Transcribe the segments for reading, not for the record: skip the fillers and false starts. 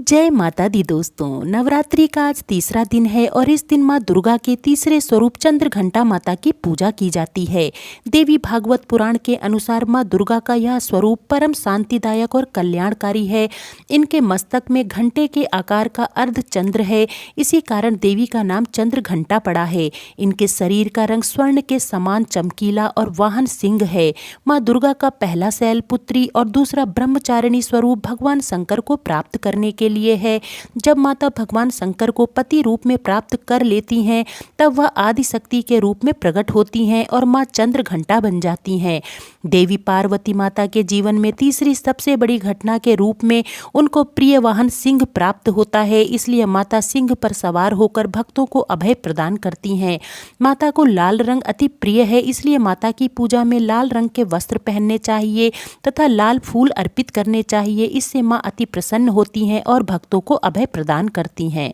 जय माता दी दोस्तों। नवरात्रि का आज तीसरा दिन है और इस दिन माँ दुर्गा के तीसरे स्वरूप चंद्रघंटा माता की पूजा की जाती है। देवी भागवत पुराण के अनुसार माँ दुर्गा का यह स्वरूप परम शांतिदायक और कल्याणकारी है। इनके मस्तक में घंटे के आकार का अर्ध चंद्र है, इसी कारण देवी का नाम चंद्रघंटा पड़ा है। इनके शरीर का रंग स्वर्ण के समान चमकीला और वाहन सिंह है। माँ दुर्गा का पहला शैलपुत्री और दूसरा ब्रह्मचारिणी स्वरूप भगवान शंकर को प्राप्त करने के लिए है। जब माता भगवान शंकर को पति रूप में प्राप्त कर लेती हैं, तब वह आदि शक्ति के रूप में प्रकट होती हैं और माँ चंद्रघंटा बन जाती हैं। देवी पार्वती माता के जीवन में तीसरी सबसे बड़ी घटना के रूप में उनको प्रिय वाहन सिंह प्राप्त होता है, इसलिए माता सिंह पर सवार होकर भक्तों को अभय प्रदान करती हैं। माता को लाल रंग अति प्रिय है, इसलिए माता की पूजा में लाल रंग के वस्त्र पहनने चाहिए तथा लाल फूल अर्पित करने चाहिए। इससे माँ अति प्रसन्न होती हैं और भक्तों को अभय प्रदान करती हैं।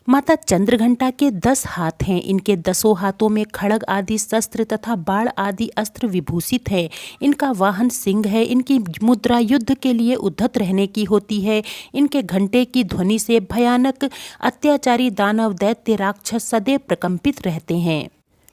माता चंद्रघंटा के 10 हाथ हैं। इनके 10 हाथों में खड्ग आदि शस्त्र तथा बाण आदि अस्त्र विभूषित है। इनका वाहन सिंह है। इनकी मुद्रा युद्ध के लिए उद्धत रहने की होती है। इनके घंटे की ध्वनि से भयानक अत्याचारी दानव दैत्य राक्षस सदैव प्रकंपित रहते हैं।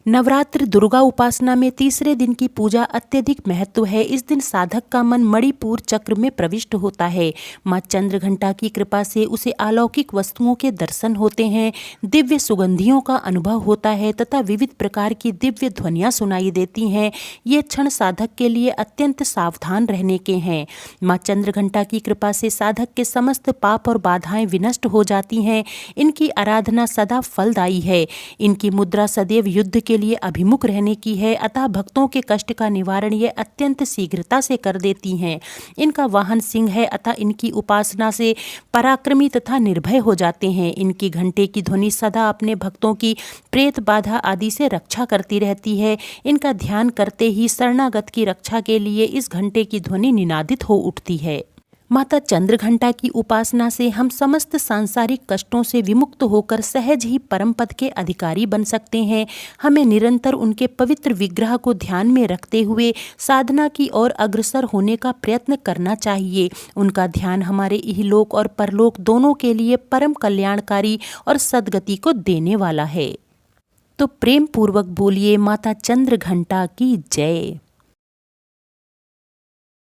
नवरात्र दुर्गा उपासना में तीसरे दिन की पूजा अत्यधिक महत्व है। इस दिन साधक का मन मणिपुर चक्र में प्रविष्ट होता है। माँ चंद्रघंटा की कृपा से उसे अलौकिक वस्तुओं के दर्शन होते हैं, दिव्य सुगंधियों का अनुभव होता है तथा विविध प्रकार की दिव्य ध्वनियाँ सुनाई देती हैं। ये क्षण साधक के लिए अत्यंत सावधान रहने के हैं। माँ चंद्रघंटा की कृपा से साधक के समस्त पाप और बाधाएं विनष्ट हो जाती हैं। इनकी आराधना सदा फलदायी है। इनकी मुद्रा सदैव युद्ध के लिए अभिमुख रहने की है, अतः भक्तों के कष्ट का निवारण ये अत्यंत शीघ्रता से कर देती हैं। इनका वाहन सिंह है, अतः इनकी उपासना से पराक्रमी तथा निर्भय हो जाते हैं। इनकी घंटे की ध्वनि सदा अपने भक्तों की प्रेत बाधा आदि से रक्षा करती रहती है। इनका ध्यान करते ही शरणागत की रक्षा के लिए इस घंटे की ध्वनि निनादित हो उठती है। माता चंद्रघंटा की उपासना से हम समस्त सांसारिक कष्टों से विमुक्त होकर सहज ही परम पद के अधिकारी बन सकते हैं। हमें निरंतर उनके पवित्र विग्रह को ध्यान में रखते हुए साधना की ओर अग्रसर होने का प्रयत्न करना चाहिए। उनका ध्यान हमारे इहलोक और परलोक दोनों के लिए परम कल्याणकारी और सद्गति को देने वाला है। तो प्रेम पूर्वक बोलिए माता चंद्रघंटा की जय।